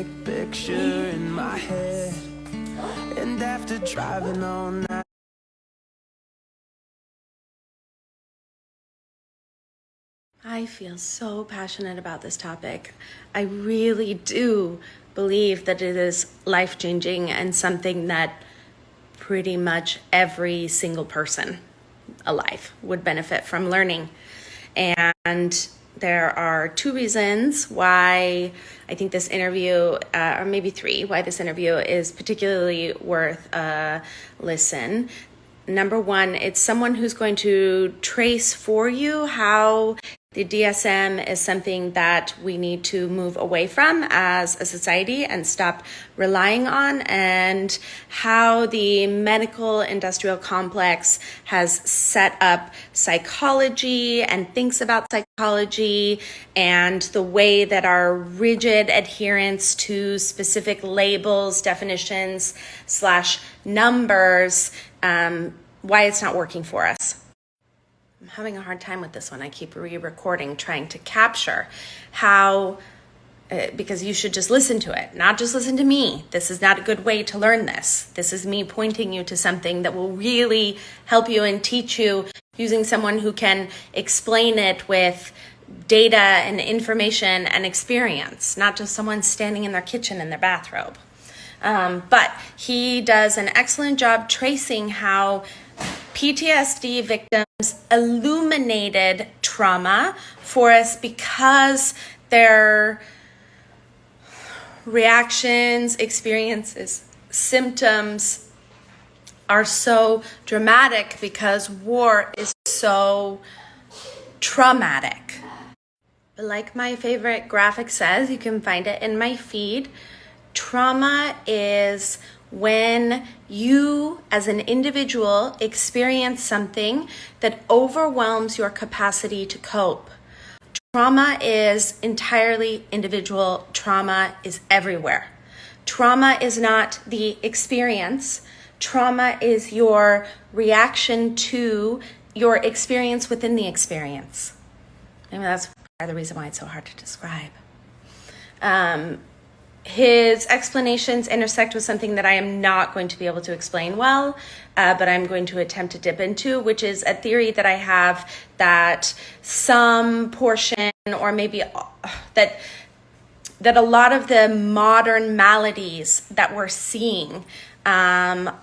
perfect picture in my head. And after driving all night, I feel so passionate about this topic. I really do believe that it is life-changing and something that pretty much every single person alive would benefit from learning. And there are two reasons why I think this interview, or maybe three, why this interview is particularly worth a listen. Number one, it's someone who's going to trace for you how the DSM is something that we need to move away from as a society and stop relying on, and how the medical industrial complex has set up psychology and thinks about psychology, and the way that our rigid adherence to specific labels, definitions, / numbers, why it's not working for us. I'm having a hard time with this one. I keep re-recording, trying to capture how, because you should just listen to it, not just listen to me. This is not a good way to learn this. This is me pointing you to something that will really help you and teach you using someone who can explain it with data and information and experience, not just someone standing in their kitchen in their bathrobe. But he does an excellent job tracing how PTSD victims illuminated trauma for us because their reactions, experiences, symptoms are so dramatic because war is so traumatic. But like my favorite graphic says, you can find it in my feed, trauma is when you as an individual experience something that overwhelms your capacity to cope. Trauma is entirely individual. Trauma is everywhere. Trauma is not the experience. Trauma is your reaction to your experience within the experience. Maybe that's part of the reason why it's so hard to describe. His explanations intersect with something that I am not going to be able to explain well, but I'm going to attempt to dip into, which is a theory that I have that some portion, or maybe that a lot of the modern maladies that we're seeing are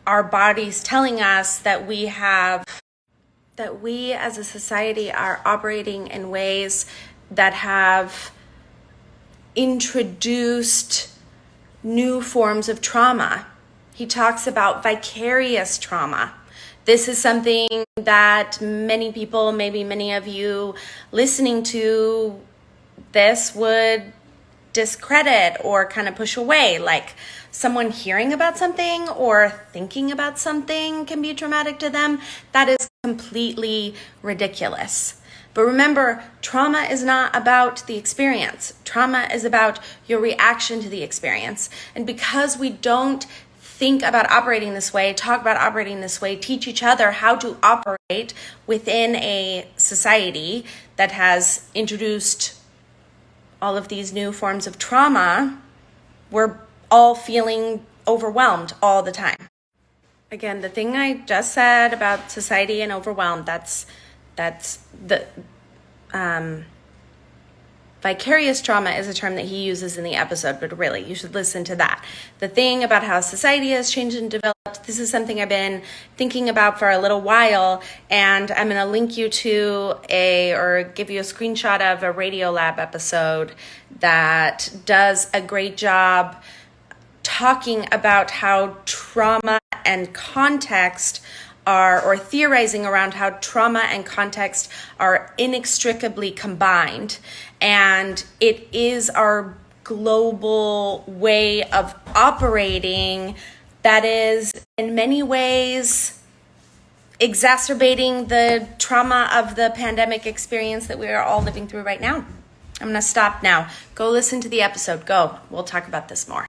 our bodies telling us that we as a society are operating in ways that have introduced new forms of trauma. He talks about vicarious trauma. This is something that many people, maybe many of you listening to this, would discredit or kind of push away. Like, someone hearing about something or thinking about something can be traumatic to them. That is completely ridiculous. But remember, trauma is not about the experience. Trauma is about your reaction to the experience. And because we don't think about operating this way, talk about operating this way, teach each other how to operate within a society that has introduced all of these new forms of trauma, we're all feeling overwhelmed all the time. Again, the thing I just said about society and overwhelmed, that's the vicarious trauma is a term that he uses in the episode, but really, you should listen to that. The thing about how society has changed and developed, this is something I've been thinking about for a little while, and I'm going to link you to or give you a screenshot of a Radiolab episode that does a great job talking about how trauma and context or theorizing around how trauma and context are inextricably combined. And it is our global way of operating that is in many ways exacerbating the trauma of the pandemic experience that we are all living through right now. I'm going to stop now. Go listen to the episode. Go. We'll talk about this more.